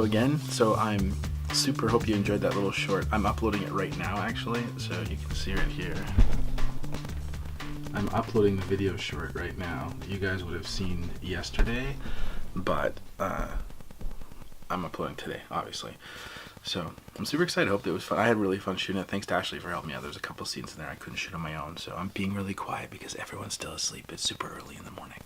again. So I'm super hope you enjoyed that little short. I'm uploading it right now actually, so you can see right here. I'm uploading the video short right now that you guys would have seen yesterday, but I'm uploading today, obviously. So I'm super excited. I hope it was fun. I had really fun shooting it. Thanks to Ashley for helping me out. There's a couple scenes in there I couldn't shoot on my own, so I'm being really quiet because everyone's still asleep. It's super early in the morning.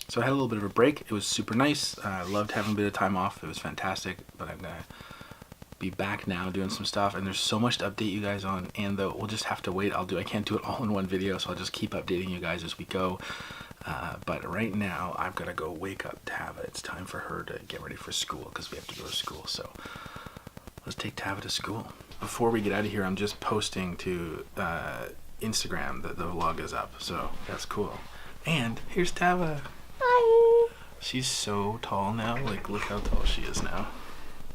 So I had a little bit of a break. It was super nice. I loved having a bit of time off. It was fantastic, but I'm gonna be back now doing some stuff, and there's so much to update you guys on, and though we'll just have to wait. I can't do it all in one video, so I'll just keep updating you guys as we go. But right now I've got to go wake up Tava. It's time for her to get ready for school because we have to go to school. So let's take Tava to school. Before we get out of here, I'm just posting to Instagram that the vlog is up, so that's cool. And here's Tava. Hi. She's so tall now. Like, look how tall she is now.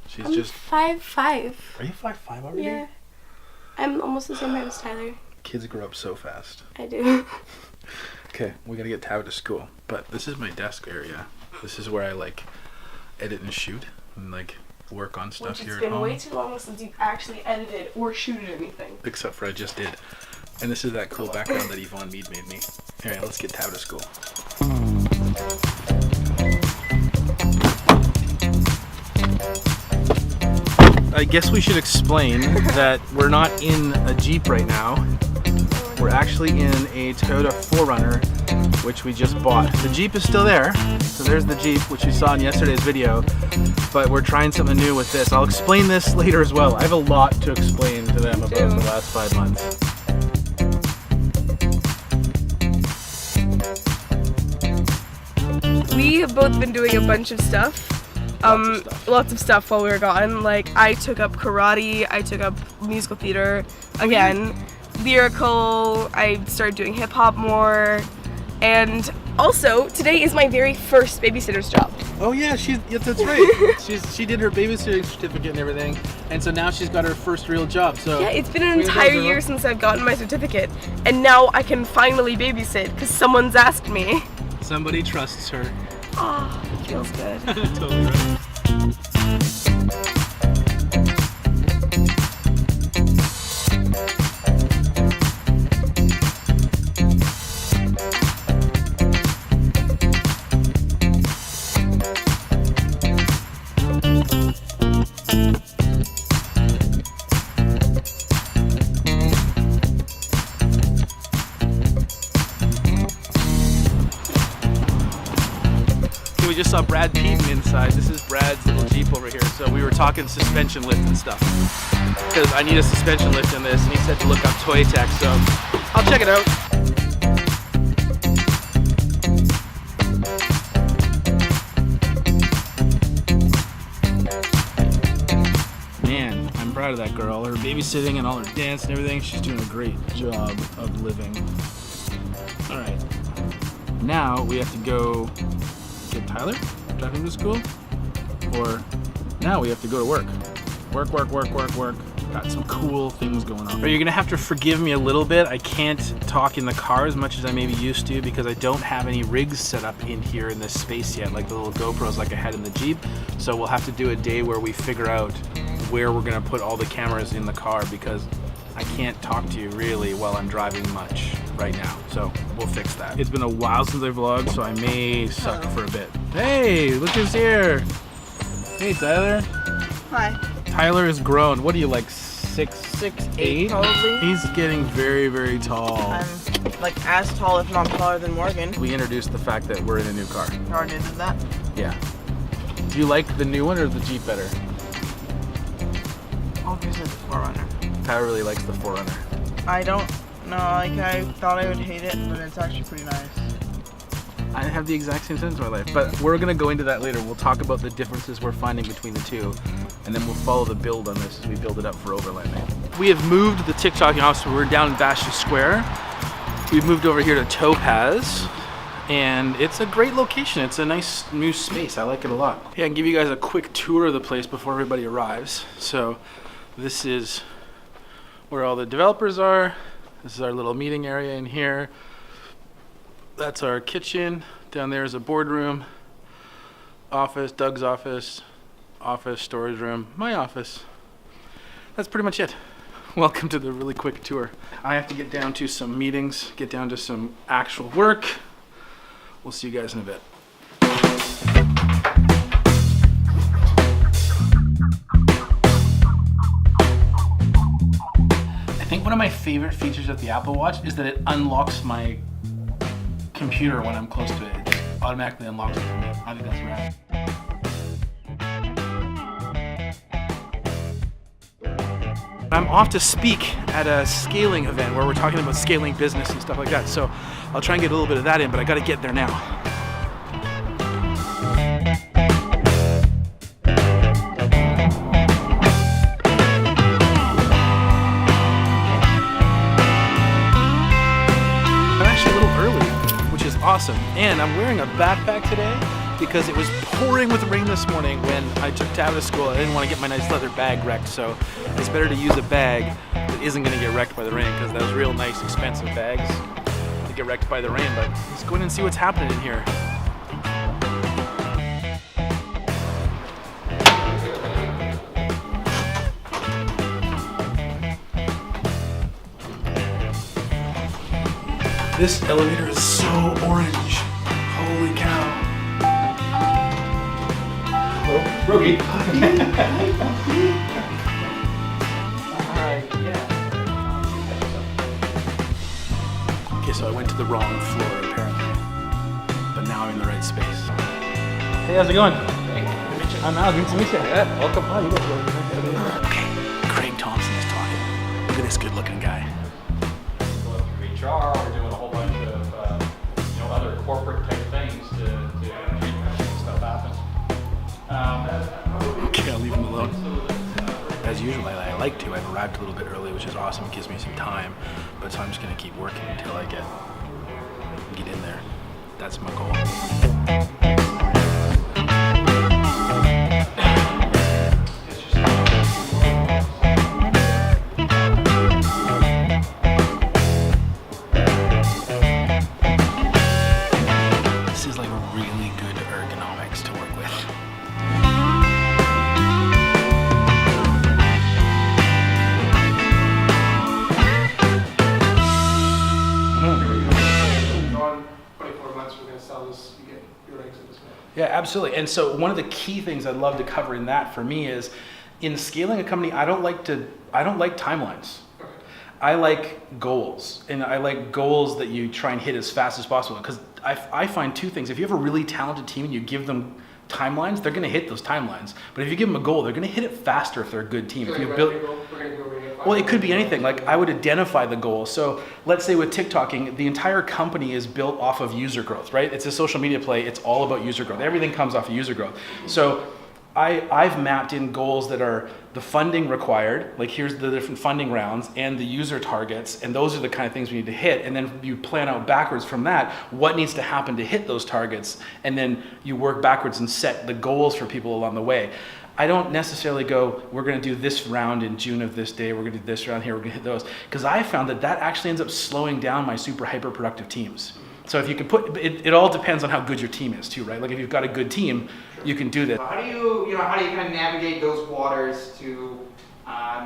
She's I'm just 5'5". Are you 5'5" already? Yeah. I'm almost the same height as Tyler. Kids grow up so fast. I do. Okay, we gotta get Tava to school. But this is my desk area. This is where I like edit and shoot and like work on stuff here at home. It's been way too long since you've actually edited or shooted anything. Except for I just did. And this is that cool background that Yvonne Mead made me. Alright, let's get Tava to school. I guess we should explain that we're not in a Jeep right now. We're actually in a Toyota 4Runner, which we just bought. The Jeep is still there, so there's the Jeep, which you saw in yesterday's video, but we're trying something new with this. I'll explain this later as well. I have a lot to explain to them about the last 5 months. We have both been doing a bunch of stuff. Lots of stuff while we were gone. Like, I took up karate, I took up musical theater, again, lyrical, I started doing hip hop more, and also, today is my very first babysitter's job. Oh yeah, that's right. She did her babysitting certificate and everything, and so now she's got her first real job. So yeah, it's been an entire year since I've gotten my certificate, and now I can finally babysit because someone's asked me. Somebody trusts her. Oh, it feels good. Totally right. We just saw Brad Peaton inside. This is Brad's little Jeep over here. So we were talking suspension lift and stuff. Because I need a suspension lift in this, and he said to look up Toy Tech, so I'll check it out. Man, I'm proud of that girl. Her babysitting and all her dance and everything, she's doing a great job of living. All right, now we have to go get Tyler, drive him to school, or now we have to go to work. Work. Got some cool things going on. But you're gonna have to forgive me a little bit. I can't talk in the car as much as I maybe used to because I don't have any rigs set up in here in this space yet, like the little GoPros like I had in the Jeep. So we'll have to do a day where we figure out where we're gonna put all the cameras in the car because I can't talk to you really while I'm driving much right now, so we'll fix that. It's been a while since I vlogged, so I may suck for a bit. Hey, look who's here. Hey, Tyler. Hi. Tyler is grown. What are you, like 6'8"? Probably. He's getting very, very tall. I'm like as tall, if not taller than Morgan. We introduced the fact that we're in a new car. You already did that? Yeah. Do you like the new one or the Jeep better? Obviously the 4Runner. Tyler really likes the 4Runner. I don't know, like I thought I would hate it, but it's actually pretty nice. I have the exact same sense in my life, but we're gonna go into that later. We'll talk about the differences we're finding between the two, and then we'll follow the build on this as we build it up for overlanding. We have moved the TikToking office. We're down in Bastion Square. We've moved over here to Topaz, and it's a great location. It's a nice new space. I like it a lot. Yeah, I can give you guys a quick tour of the place before everybody arrives. So this is where all the developers are. This is our little meeting area in here. That's our kitchen. Down there is a boardroom, office, Doug's office. office, storage room, my office. That's pretty much it. Welcome to the really quick tour. I have to get down to some meetings, get down to some actual work. We'll see you guys in a bit. I think one of my favorite features of the Apple Watch is that it unlocks my computer when I'm close to it. It automatically unlocks it for me. I think that's rad. I'm off to speak at a scaling event where we're talking about scaling business and stuff like that. So I'll try and get a little bit of that in, but I got to get there now. Awesome. And I'm wearing a backpack today because it was pouring with rain this morning when I took Tab to school. I didn't want to get my nice leather bag wrecked, so it's better to use a bag that isn't going to get wrecked by the rain, because those real nice expensive bags they get wrecked by the rain. But let's go in and see what's happening in here. This elevator is so orange. Holy cow. Hello, Rogie. Okay, so I went to the wrong floor apparently, but now I'm in the right space. Hey, how's it going? Hey, good to meet you. I'm Al. Good to meet you. Yeah, welcome. Oh, you guys are okay. Craig Thompson is talking. Look at this good-looking guy. HR, we're doing a whole bunch of other corporate type things to make stuff happen. Okay, I'll leave him alone. As usual, I like to. I've arrived a little bit early, which is awesome. It gives me some time, but so I'm just gonna keep working until I get in there. That's my goal. Yeah, absolutely. And so one of the key things I'd love to cover in that for me is, in scaling a company, I don't like timelines. I like goals, and I like goals that you try and hit as fast as possible, because I find two things. If you have a really talented team and you give them timelines, they're going to hit those timelines. But if you give them a goal, they're going to hit it faster if they're a good team. If you build, well, it could be anything. Like, I would identify the goal. So let's say with TikToking, the entire company is built off of user growth, right? It's a social media play. It's all about user growth. Everything comes off of user growth. So I've mapped in goals that are the funding required, like here's the different funding rounds and the user targets, and those are the kind of things we need to hit. And then you plan out backwards from that, what needs to happen to hit those targets, and then you work backwards and set the goals for people along the way. I don't necessarily go, we're going to do this round in June of this day, we're going to do this round here, we're going to hit those, because I found that actually ends up slowing down my super hyper productive teams. So if you can put, it all depends on how good your team is too, right? Like if you've got a good team, you can do this. How do you kind of navigate those waters to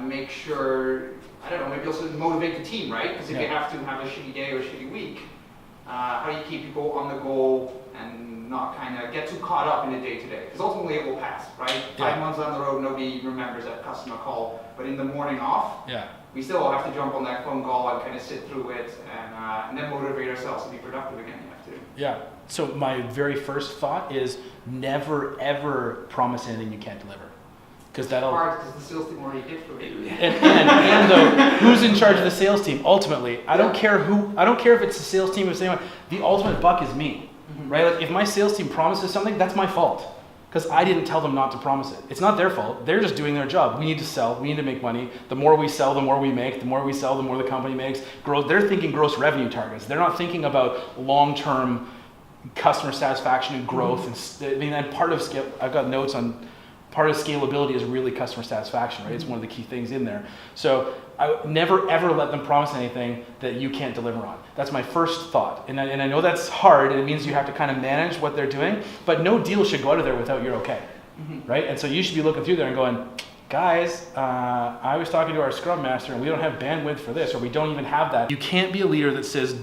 make sure, I don't know, maybe also motivate the team, right? Because if you have to have a shitty day or a shitty week, how do you keep people on the goal and not kind of get too caught up in the day-to-day? Because ultimately it will pass, right? 5 months down the road, nobody remembers that customer call, but in the morning off, we still have to jump on that phone call and kind of sit through it and then motivate ourselves to be productive again. You have to. Yeah. So my very first thought is never ever promise anything you can't deliver, because that'll. Hard because the sales team already did for you. And though, who's in charge of the sales team? Ultimately, I don't care who. I don't care if it's the sales team or anyone. The ultimate buck is me, right? Like if my sales team promises something, that's my fault. Because I didn't tell them not to promise it. It's not their fault. They're just doing their job. We need to sell. We need to make money. The more we sell, the more we make. The more we sell, the more the company makes. They're thinking gross revenue targets. They're not thinking about long-term customer satisfaction and growth. And part of scale, I've got notes on part of scalability is really customer satisfaction, right? It's one of the key things in there. So I never ever let them promise anything that you can't deliver on. That's my first thought. And I know that's hard, and it means you have to kind of manage what they're doing, but no deal should go out of there without you're okay. right? And so you should be looking through there and going, guys, I was talking to our Scrum Master and we don't have bandwidth for this, or we don't even have that. You can't be a leader that says,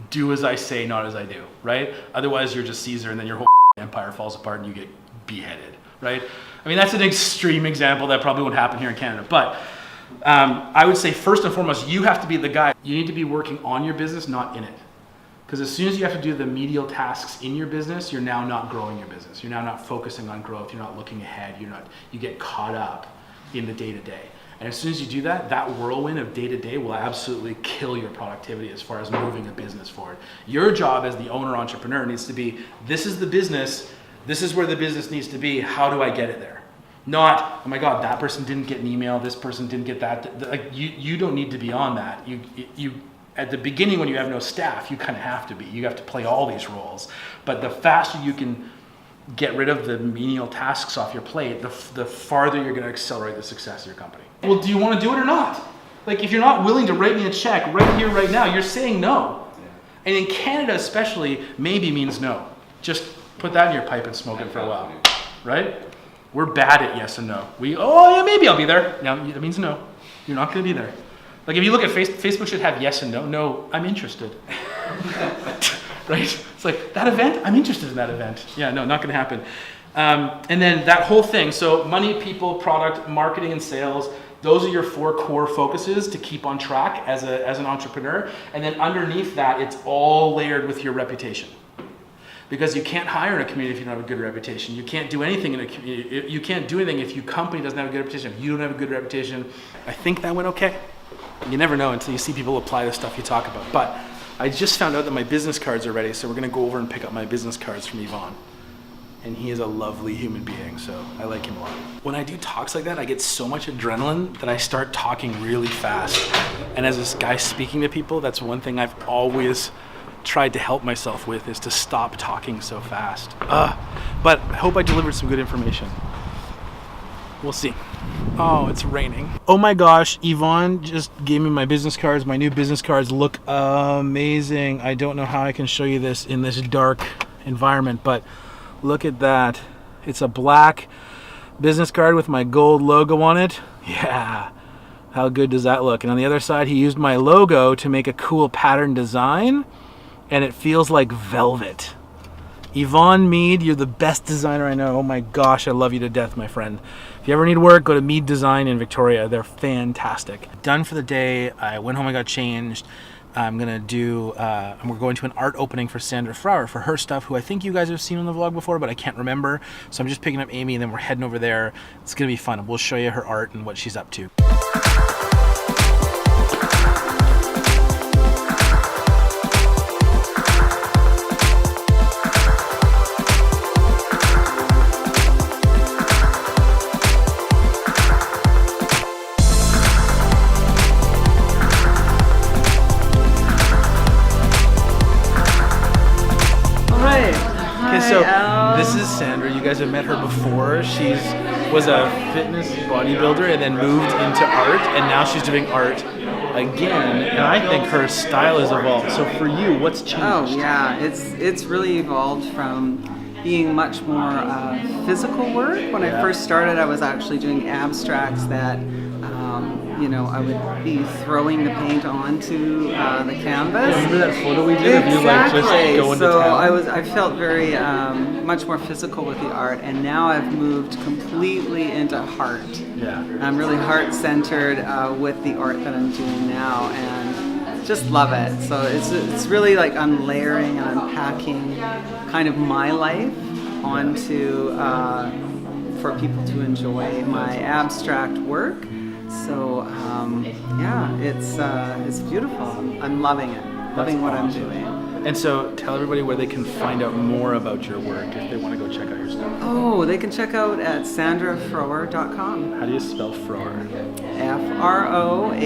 do as I say, not as I do, right? Otherwise you're just Caesar and then your whole empire falls apart and you get beheaded, right? I mean, that's an extreme example that probably won't happen here in Canada, but I would say first and foremost, you have to be the guy. You need to be working on your business, not in it. Because as soon as you have to do the medial tasks in your business, you're now not growing your business. You're now not focusing on growth. You're not looking ahead. You get caught up in the day-to-day. And as soon as you do that, that whirlwind of day-to-day will absolutely kill your productivity as far as moving a business forward. Your job as the owner entrepreneur needs to be, this is the business, this is where the business needs to be, how do I get it there? Not, oh my God, that person didn't get an email, this person didn't get that. Like you don't need to be on that. You at the beginning when you have no staff, you kind of have to be. You have to play all these roles. But the faster you can get rid of the menial tasks off your plate, the farther you're going to accelerate the success of your company. Well, do you want to do it or not? Like if you're not willing to write me a check right here, right now, you're saying no. And in Canada especially, maybe means no. Just put that in your pipe and smoke it for a while, right? We're bad at yes and no. Maybe I'll be there. No, that means no. You're not going to be there. Like if you look at Facebook should have yes and no. No, I'm interested. Right? It's like, that event? I'm interested in that event. Yeah, no, not going to happen. And then that whole thing. So money, people, product, marketing, and sales. Those are your 4 core focuses to keep on track as an entrepreneur. And then underneath that, it's all layered with your reputation. Because you can't hire in a community if you don't have a good reputation. You can't do anything in a community. You can't do anything if your company doesn't have a good reputation. If you don't have a good reputation, I think that went okay. You never know until you see people apply the stuff you talk about. But I just found out that my business cards are ready, so we're gonna go over and pick up my business cards from Yvonne. And he is a lovely human being, so I like him a lot. When I do talks like that, I get so much adrenaline that I start talking really fast. And as this guy speaking to people, that's one thing I've always tried to help myself with, is to stop talking so fast. But I hope I delivered some good information. We'll see. Oh, it's raining. Oh my gosh, Yvonne just gave me my business cards. My new business cards look amazing. I don't know how I can show you this in this dark environment, but look at that. It's a black business card with my gold logo on it. Yeah. How good does that look? And on the other side, he used my logo to make a cool pattern design, and it feels like velvet. Yvonne Mead, you're the best designer I know. Oh my gosh, I love you to death, my friend. If you ever need work, go to Mead Design in Victoria. They're fantastic. Done for the day. I went home, I got changed. I'm gonna do, we're going to an art opening for Sandra Frauer for her stuff, who I think you guys have seen on the vlog before, but I can't remember. So I'm just picking up Amy and then we're heading over there. It's gonna be fun. We'll show you her art and what she's up to. So this is Sandra. You guys have met her before. She was a fitness bodybuilder and then moved into art, and now she's doing art again. And I think her style has evolved. So for you, what's changed? Oh yeah, it's really evolved from being much more physical work. When I first started, I was actually doing abstracts that I would be throwing the paint onto the canvas. Remember that photo we did of you like just going to town? So I felt very much more physical with the art, and now I've moved completely into heart. Yeah. I'm really heart-centered with the art that I'm doing now, and just love it. So it's really like I'm layering and unpacking kind of my life onto for people to enjoy my abstract work. So it's beautiful. I'm loving it. Loving what I'm doing. And so tell everybody where they can find out more about your work if they want to go check out your stuff. Oh, they can check out at sandrafroher.com. How do you spell Froher? Froher.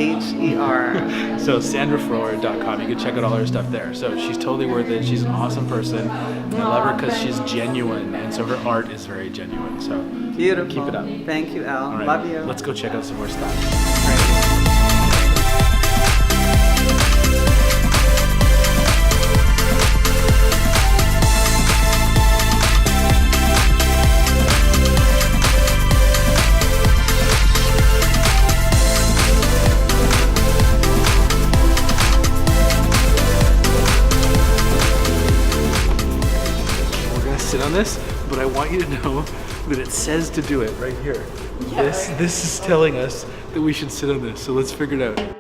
So sandrafroher.com. You can check out all her stuff there. So she's totally worth it. She's an awesome person. I love her because she's genuine, and so her art is very genuine. So beautiful. Keep it up. Thank you, Al. Right. Love you. Let's go check out some more stuff. on this, but I want you to know that it says to do it right here. This is telling us that we should sit on this, so let's figure it out.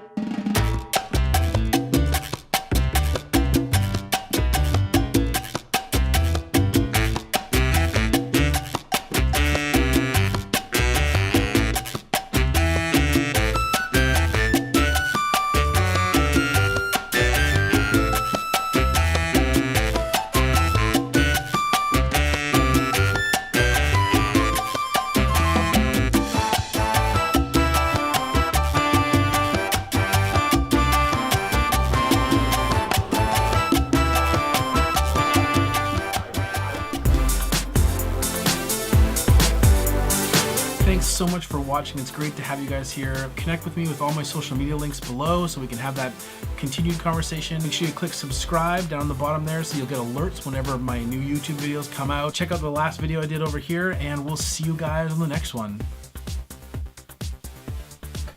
Thanks so much for watching. It's great to have you guys here. Connect with me with all my social media links below so we can have that continued conversation. Make sure you click subscribe down the bottom there so you'll get alerts whenever my new YouTube videos come out. Check out the last video I did over here, and we'll see you guys on the next one.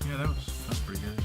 Yeah, that was pretty good.